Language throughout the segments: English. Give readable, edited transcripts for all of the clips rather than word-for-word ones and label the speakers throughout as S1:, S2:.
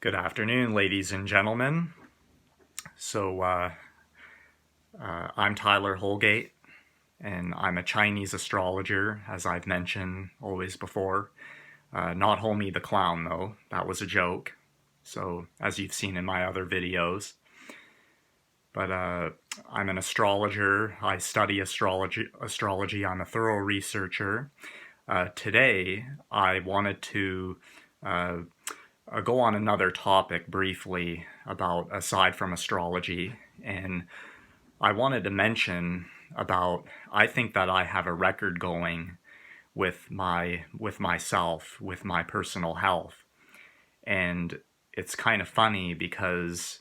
S1: Good afternoon, ladies and gentlemen. I'm Tyler Holgate, and I'm a Chinese astrologer, as I've mentioned always before. Not Homie the Clown, though. That was a joke. So, as you've seen in my other videos. But I'm an astrologer. I study astrology. I'm a thorough researcher. Today, I wanted to go on another topic briefly about aside from astrology, and I wanted to mention about I think that I have a record going with myself, with my personal health. And it's kind of funny because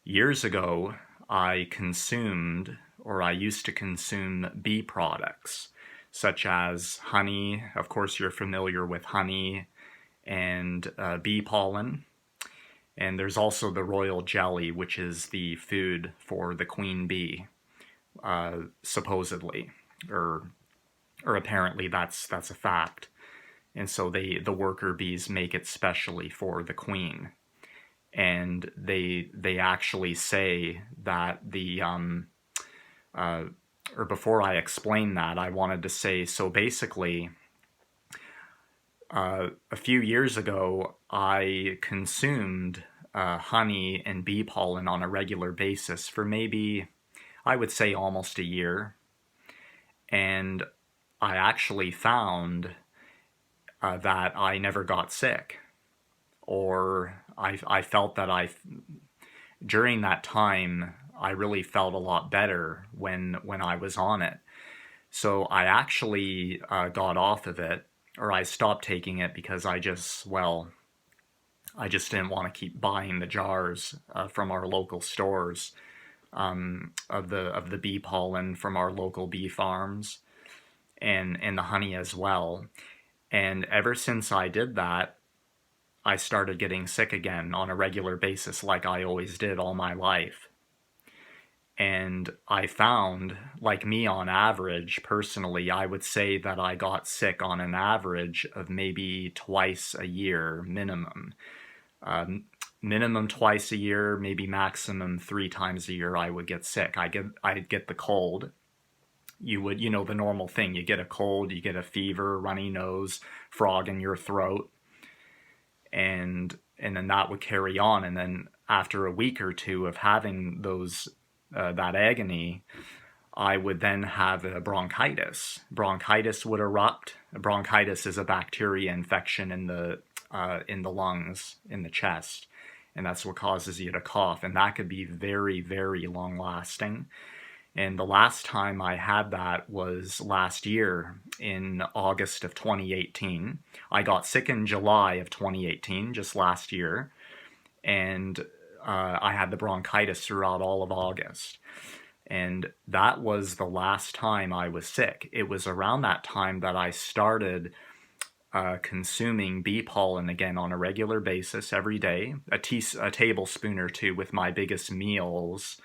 S1: years ago I used to consume bee products such as honey. Of course, you're familiar with honey and bee pollen. And there's also the royal jelly, which is the food for the queen bee, supposedly, or apparently that's a fact. And so the worker bees make it specially for the queen, and they actually say that or before I explain that, I wanted to say, so basically, a few years ago, I consumed honey and bee pollen on a regular basis for maybe, I would say, almost a year. And I actually found that I never got sick. Or I felt that during that time, I really felt a lot better when I was on it. So I actually got off of it, or I stopped taking it because I just didn't want to keep buying the jars from our local stores of the bee pollen from our local bee farms, and the honey as well. And ever since I did that, I started getting sick again on a regular basis, like I always did all my life. And I found, like me on average, personally, I would say that I got sick on an average of maybe twice a year minimum. Minimum twice a year, maybe maximum 3 times a year I would get sick. I'd get the cold. The normal thing. You get a cold, you get a fever, runny nose, frog in your throat. And then that would carry on. And then after a week or two of having that agony, I would then have a bronchitis. Bronchitis would erupt. Bronchitis is a bacteria infection in the lungs, in the chest, and that's what causes you to cough. And that could be very, very long lasting. And the last time I had that was last year in August of 2018. I got sick in July of 2018, just last year, and I had the bronchitis throughout all of August. And that was the last time I was sick. It was around that time that I started consuming bee pollen again on a regular basis every day, a tablespoon or two with my biggest meals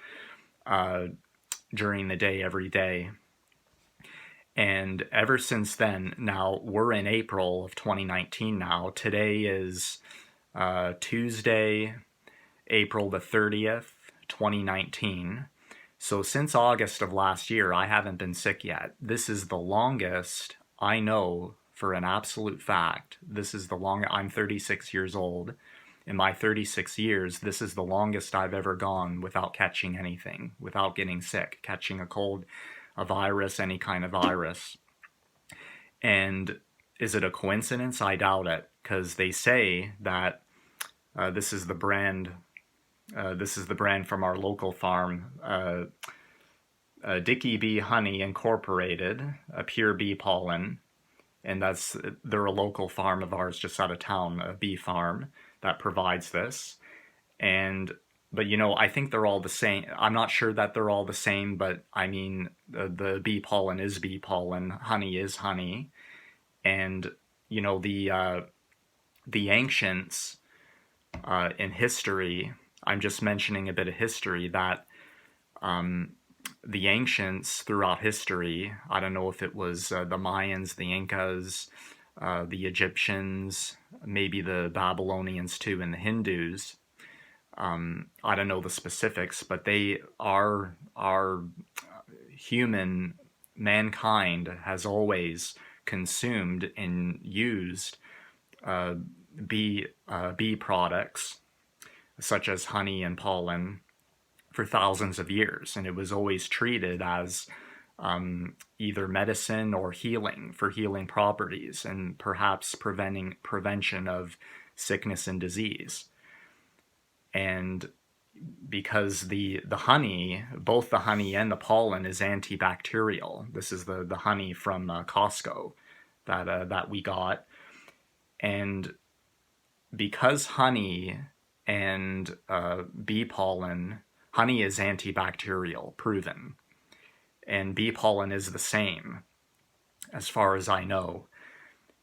S1: during the day every day. And ever since then, now we're in April of 2019 now. Today is Tuesday, April the 30th, 2019. So since August of last year, I haven't been sick yet. This is the longest I know for an absolute fact. This is the longest. I'm 36 years old. In my 36 years, this is the longest I've ever gone without catching anything, without getting sick, catching a cold, a virus, any kind of virus. And is it a coincidence? I doubt it, because they say that this is the brand from our local farm, Dickey Bee Honey Incorporated, a pure bee pollen, and they're a local farm of ours just out of town, a bee farm that provides this. But I think they're all the same. I'm not sure that they're all the same, but I mean, the bee pollen is bee pollen, honey is honey, and the ancients in history. I'm just mentioning a bit of history that the ancients throughout history, I don't know if it was the Mayans, the Incas, the Egyptians, maybe the Babylonians too, and the Hindus. I don't know the specifics, but they are human. Mankind has always consumed and used uh, bee products such as honey and pollen for thousands of years, and it was always treated as either medicine or healing, for healing properties and perhaps prevention of sickness and disease. And because the honey, both the honey and the pollen, is antibacterial. This is the honey from Costco that we got, and because honey and bee pollen, honey is antibacterial, proven, and bee pollen is the same, as far as I know.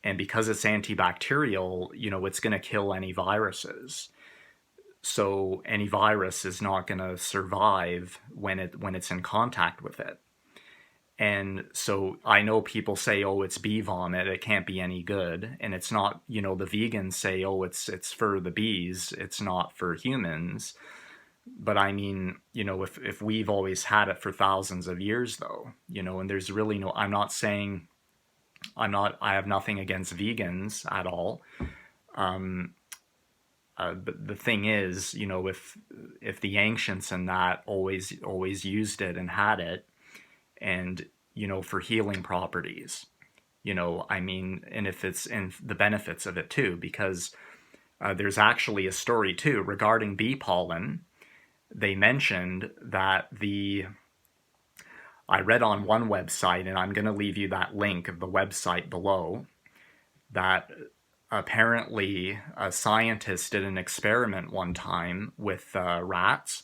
S1: And because it's antibacterial, it's going to kill any viruses. So any virus is not going to survive when it's in contact with it. And so I know people say, oh, it's bee vomit, it can't be any good. And it's not, the vegans say, oh, it's for the bees, it's not for humans. But I mean, if we've always had it for thousands of years, though, and there's really no, I have nothing against vegans at all. But the thing is, if the ancients and that always used it and had it, and for healing properties, and if it's in the benefits of it too, because there's actually a story too regarding bee pollen. They mentioned that I read on one website, and I'm going to leave you that link of the website below, that apparently a scientist did an experiment one time with rats,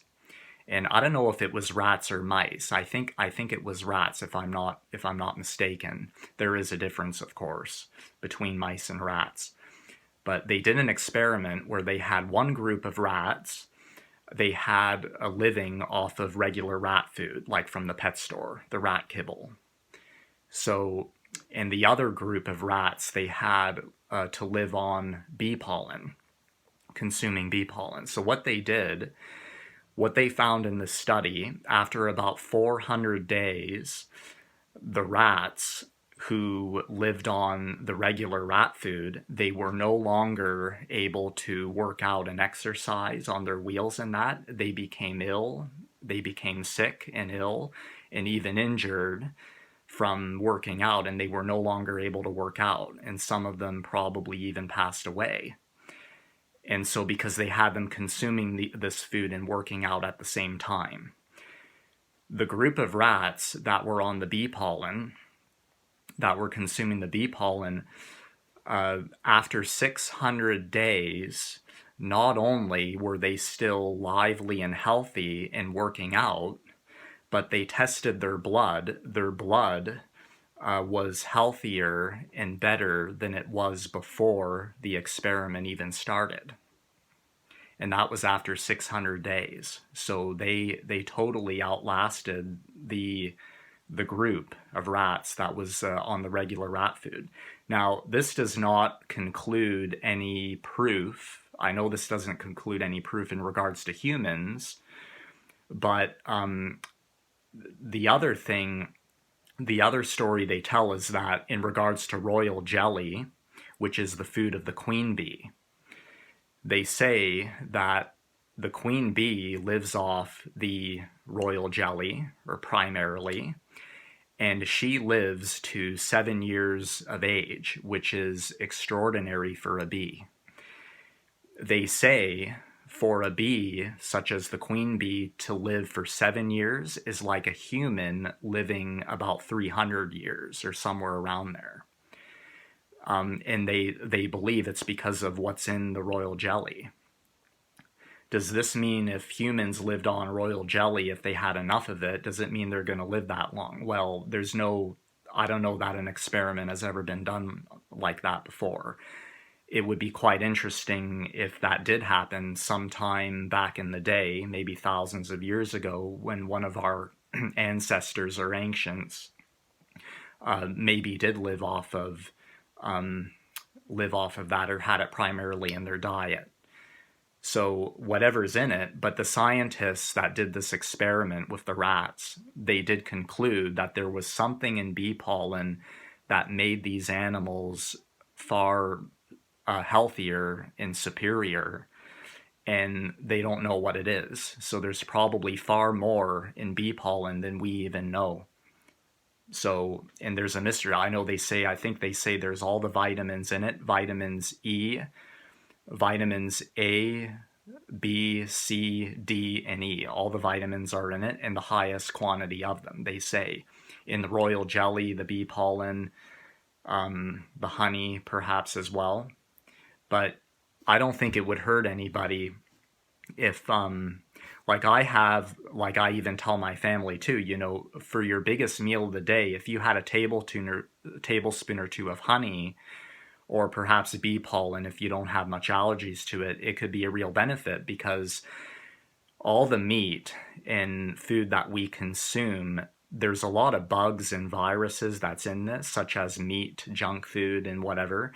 S1: and I don't know if it was rats or mice. I think it was rats, if I'm not mistaken. There is a difference, of course, between mice and rats. But they did an experiment where they had one group of rats. They had a living off of regular rat food, like from the pet store, the rat kibble. So, in the other group of rats, they had to live on bee pollen, consuming bee pollen. So what they found in this study, after about 400 days, the rats who lived on the regular rat food, they were no longer able to work out and exercise on their wheels and that. They became ill, they became sick and ill, and even injured from working out, and they were no longer able to work out, and some of them probably even passed away. And so because they had them consuming this food and working out at the same time. The group of rats that were on the bee pollen, that were consuming the bee pollen, after 600 days, not only were they still lively and healthy and working out, but they tested their blood. Their blood was healthier and better than it was before the experiment even started. And that was after 600 days. So they totally outlasted the group of rats that was on the regular rat food. Now, this does not conclude any proof. I know this doesn't conclude any proof in regards to humans, but the other story they tell is that in regards to royal jelly, which is the food of the queen bee, they say that the queen bee lives off the royal jelly, or primarily, and she lives to 7 years of age, which is extraordinary for a bee. They say for a bee, such as the queen bee, to live for 7 years is like a human living about 300 years or somewhere around there. And they believe it's because of what's in the royal jelly. Does this mean if humans lived on royal jelly, if they had enough of it, does it mean they're going to live that long? Well, I don't know that an experiment has ever been done like that before. It would be quite interesting if that did happen sometime back in the day, maybe thousands of years ago, when one of our ancestors or ancients maybe did live off of live off of that or had it primarily in their diet. So whatever's in it, but the scientists that did this experiment with the rats, they did conclude that there was something in bee pollen that made these animals far healthier and superior, and they don't know what it is. So there's probably far more in bee pollen than we even know. So, and there's a mystery. I think they say there's all the vitamins in it, vitamins E, vitamins A, B, C, D, and E. All the vitamins are in it, and the highest quantity of them, they say. In the royal jelly, the bee pollen, the honey perhaps as well. But I don't think it would hurt anybody if, like I even tell my family too, for your biggest meal of the day, if you had a tablespoon or two of honey, or perhaps bee pollen, if you don't have much allergies to it, it could be a real benefit, because all the meat and food that we consume, there's a lot of bugs and viruses that's in this, such as meat, junk food, and whatever.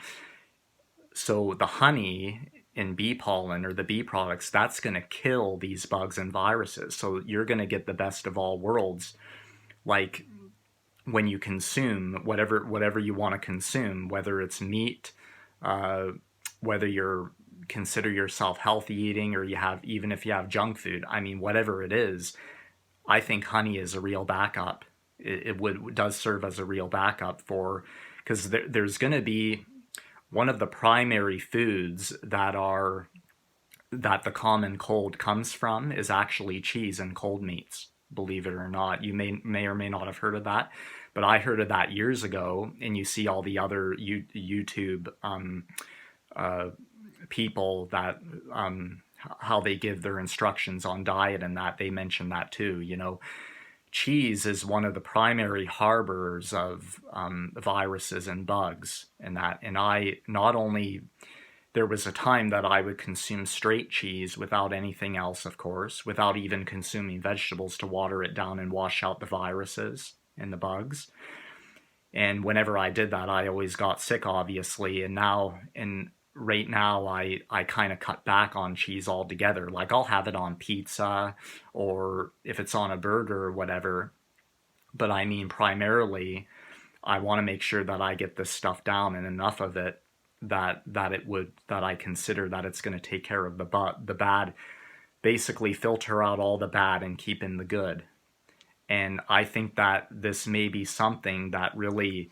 S1: So the honey in bee pollen or the bee products, that's going to kill these bugs and viruses. So you're going to get the best of all worlds. Like, when you consume whatever you want to consume, whether it's meat, whether you're consider yourself healthy eating, or even if you have junk food, I mean, whatever it is, I think honey is a real backup. It does serve as a real backup because there's going to be one of the primary foods that the common cold comes from is actually cheese and cold meats. Believe it or not, you may or may not have heard of that, but I heard of that years ago. And you see all the other YouTube people that how they give their instructions on diet, and that they mention that too. Cheese is one of the primary harbors of viruses and bugs, and there was a time that I would consume straight cheese without anything else, of course, without even consuming vegetables, to water it down and wash out the viruses and the bugs. And whenever I did that, I always got sick, obviously. Right now, I kind of cut back on cheese altogether. Like, I'll have it on pizza, or if it's on a burger or whatever. But I mean, primarily, I want to make sure that I get this stuff down, and enough of it that I consider that it's going to take care of the bad, basically filter out all the bad and keep in the good. And I think that this may be something that really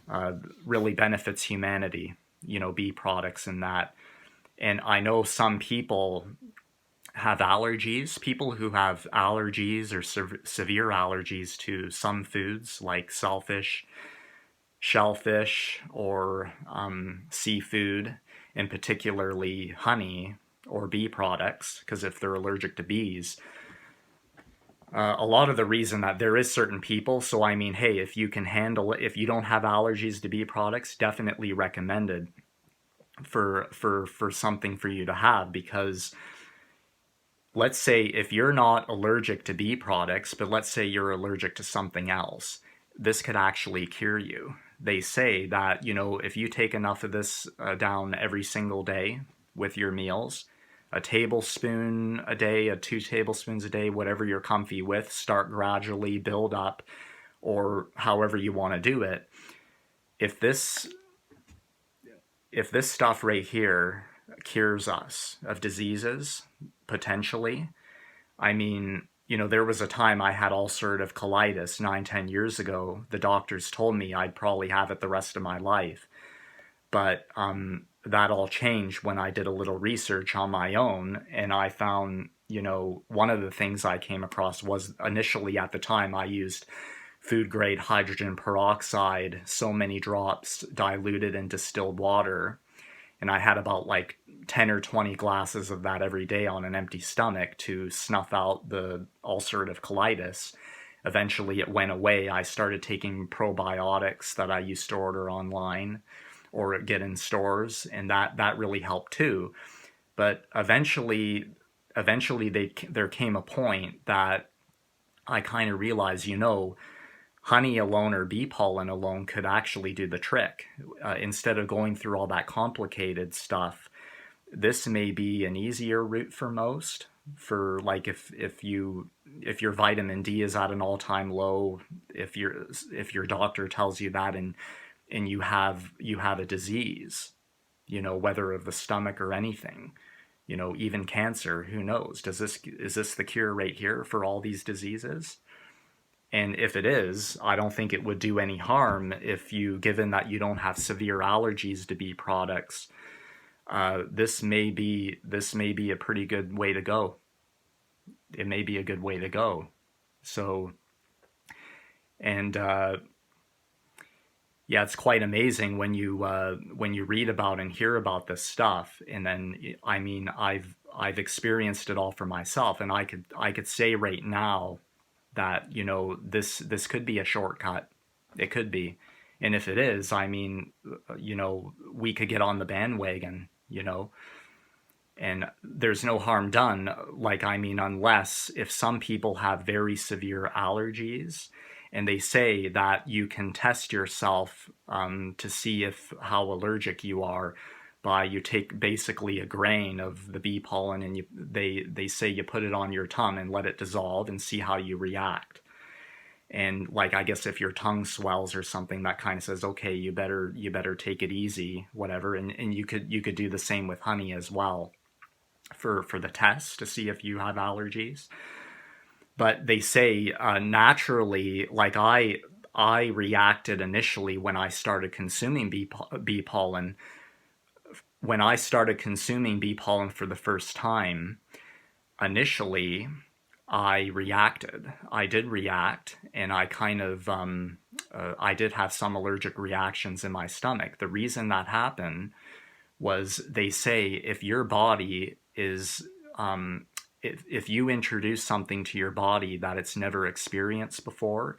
S1: benefits humanity, bee products and that. And I know some people have allergies, people who have allergies or severe allergies to some foods like shellfish, or seafood, and particularly honey or bee products, because if they're allergic to bees, a lot of the reason that there is certain people, so I mean, hey, if you can handle it, if you don't have allergies to bee products, definitely recommended for something for you to have. Because let's say if you're not allergic to bee products, but let's say you're allergic to something else, this could actually cure you. They say that, if you take enough of this down every single day with your meals, a tablespoon a day, 2 tablespoons a day, whatever you're comfy with, start gradually, build up, or however you want to do it. If this stuff right here cures us of diseases, potentially, I mean, there was a time I had ulcerative colitis 9-10 years ago. The doctors told me I'd probably have it the rest of my life. But that all changed when I did a little research on my own, and I found, one of the things I came across was, initially at the time, I used food-grade hydrogen peroxide, so many drops diluted in distilled water. And I had about 10 or 20 glasses of that every day on an empty stomach to snuff out the ulcerative colitis. Eventually it went away. I started taking probiotics that I used to order online or get in stores, and that really helped too. But eventually there came a point that I kind of realized, honey alone or bee pollen alone could actually do the trick. Instead of going through all that complicated stuff, this may be an easier route for most. For like if your vitamin D is at an all-time low, if your doctor tells you that, and you have a disease, whether of the stomach or anything, even cancer, who knows? Is this the cure right here for all these diseases? And if it is, I don't think it would do any harm if given that you don't have severe allergies to bee products, this may be a pretty good way to go. It may be a good way to go. So, and yeah, it's quite amazing when you read about and hear about this stuff. And then, I mean, I've experienced it all for myself, and I could say right now that this could be a shortcut. It could be. And if it is, I mean, we could get on the bandwagon, and there's no harm done. Like, I mean, unless if some people have very severe allergies, and they say that you can test yourself to see how allergic you are by you take basically a grain of the bee pollen, and they say you put it on your tongue and let it dissolve and see how you react. And like, I guess if your tongue swells or something, that kind of says, okay, you better take it easy, whatever. And you could do the same with honey as well for the test to see if you have allergies. But they say naturally, like I reacted initially when I started consuming bee pollen. When I started consuming bee pollen for the first time, initially, I reacted. I did react, and I kind of, I did have some allergic reactions in my stomach. The reason that happened was, they say if your body is, if you introduce something to your body that it's never experienced before,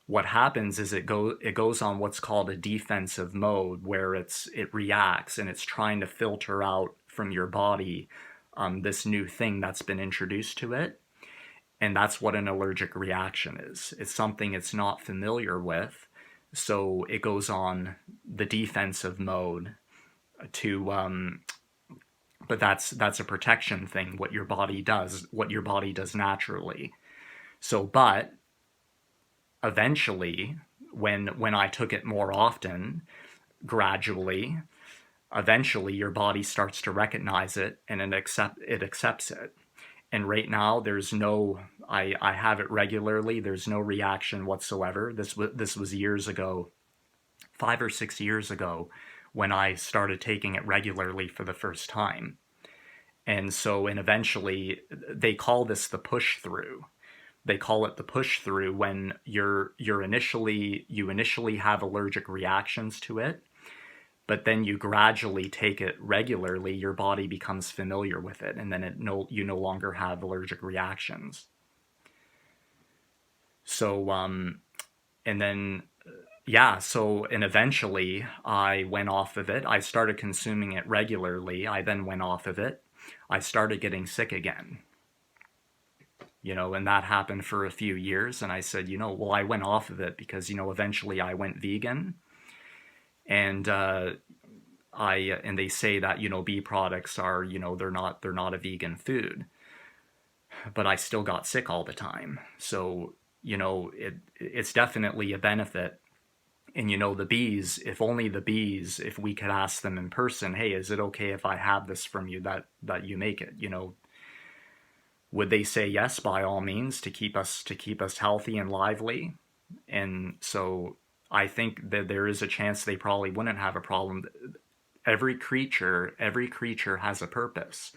S1: what happens is it goes on what's called a defensive mode, where it reacts and it's trying to filter out from your body this new thing that's been introduced to it. And that's what an allergic reaction is. It's something it's not familiar with, so it goes on the defensive mode to. But that's a protection thing. What your body does naturally. So, but eventually, when I took it more often, gradually, eventually your body starts to recognize it, and it accepts it. And right now, there's no, I have it regularly. There's no reaction whatsoever. This was years ago, 5 or 6 years ago, when I started taking it regularly for the first time. And so, and eventually, they call this the push through. They call it the push through when you initially have allergic reactions to it, but then you gradually take it regularly, your body becomes familiar with it, and then you no longer have allergic reactions. So, and then, yeah, so, and eventually I went off of it. I started consuming it regularly. I then went off of it. I started getting sick again. And that happened for a few years. And I said, well, I went off of it because, eventually I went vegan. And and they say that bee products are they're not a vegan food, but I still got sick all the time. So it's definitely a benefit. And the bees, if we could ask them in person, hey, is it okay if I have this from you that you make it? Would they say yes, by all means, to keep us healthy and lively? And so I think that there is a chance they probably wouldn't have a problem. Every creature has a purpose,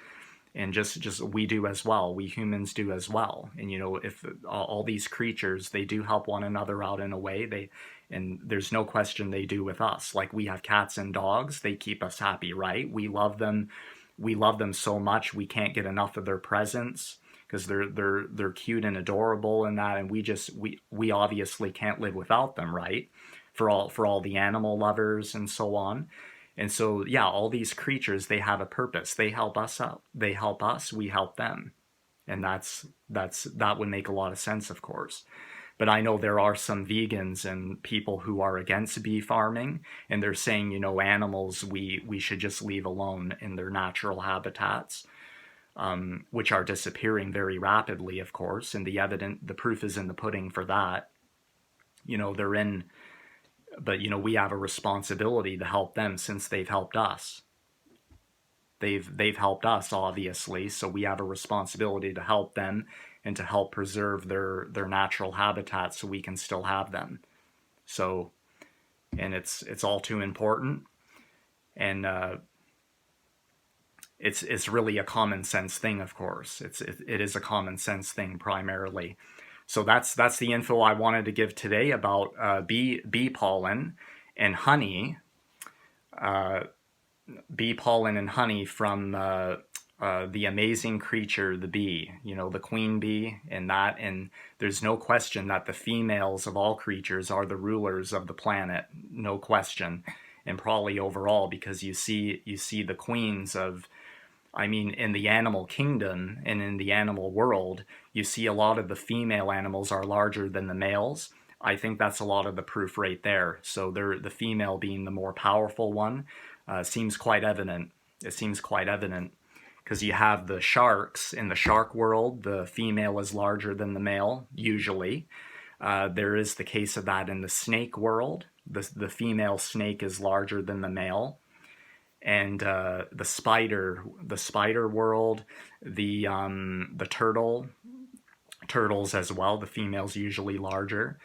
S1: and just we do as well. We humans do as well. And if all these creatures, they do help one another out in a way. And there's no question they do with us. Like, we have cats and dogs. They keep us happy, right? We love them. We love them so much. We can't get enough of their presence, because they're cute and adorable and that, and we obviously can't live without them, right? For all the animal lovers and so on. And so, yeah, all these creatures, they have a purpose. They help us out. They help us, we help them. And that would make a lot of sense, of course. But I know there are some vegans and people who are against bee farming, and they're saying, you know, animals we should just leave alone in their natural habitats, which are disappearing very rapidly, of course. And the proof is in the pudding for that. You know, they're in, but you know, we have a responsibility to help them since they've helped us. They've helped us, obviously, so we have a responsibility to help them and to help preserve their natural habitat so we can still have them. So, and it's all too important, and it's really a common sense thing, of course. It is a common sense thing primarily. So that's the info I wanted to give today about bee pollen and honey. Bee pollen and honey from the amazing creature, the bee, you know, the queen bee, and there's no question that the females of all creatures are the rulers of the planet, no question, and probably overall, because you see the queens of, I mean, in the animal kingdom and in the animal world, you see a lot of the female animals are larger than the males. I think that's a lot of the proof right there. So the female being the more powerful one seems quite evident. It seems quite evident because you have the sharks. In the shark world, the female is larger than the male, usually. There is the case of that in the snake world. The female snake is larger than the male. And the spider world, the turtles as well, the female's usually larger.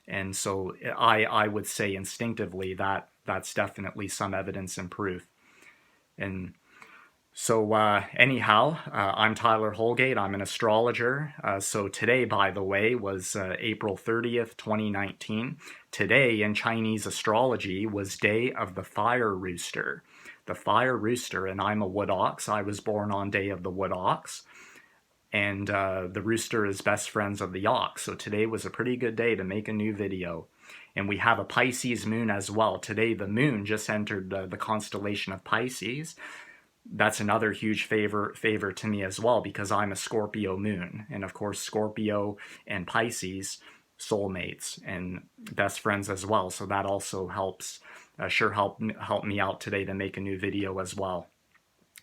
S1: And so I would say instinctively that that's definitely some evidence and proof. And so anyhow, I'm Tyler Holgate. I'm an astrologer. So today, by the way, was April 30th, 2019. Today in Chinese astrology was Day of the Fire Rooster. The Fire Rooster, and I'm a wood ox. I was born on Day of the Wood Ox. And the rooster is best friends of the ox. So today was a pretty good day to make a new video. And we have a Pisces moon as well. Today the moon just entered the constellation of Pisces. That's another huge favor to me as well, because I'm a Scorpio moon. And of course, Scorpio and Pisces, soulmates and best friends as well. So that also helps, help me out today to make a new video as well,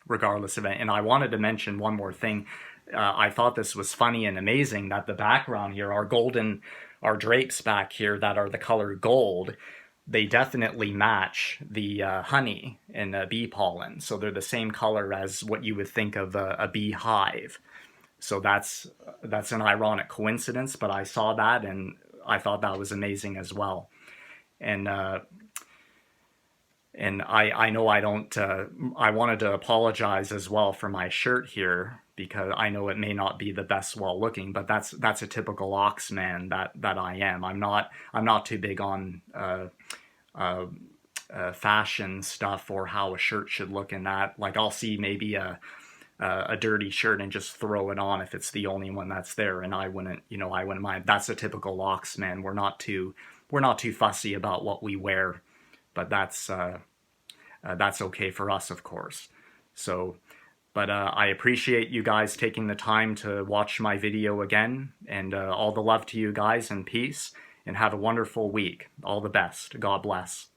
S1: regardless of it. And I wanted to mention one more thing. I thought this was funny and amazing that the background here, our drapes back here that are the color gold, they definitely match the honey and bee pollen. So they're the same color as what you would think of a bee hive. So that's an ironic coincidence, but I saw that and I thought that was amazing as well. And I know I don't, I wanted to apologize as well for my shirt here, because I know it may not be the best while looking, but that's a typical Oxman that I am. I'm not too big on fashion stuff or how a shirt should look in that. Like I'll see maybe a dirty shirt and just throw it on if it's the only one that's there, and I wouldn't mind. That's a typical Oxman. We're not too fussy about what we wear, but that's okay for us, of course. So. But I appreciate you guys taking the time to watch my video again, and all the love to you guys, and peace, and have a wonderful week. All the best. God bless.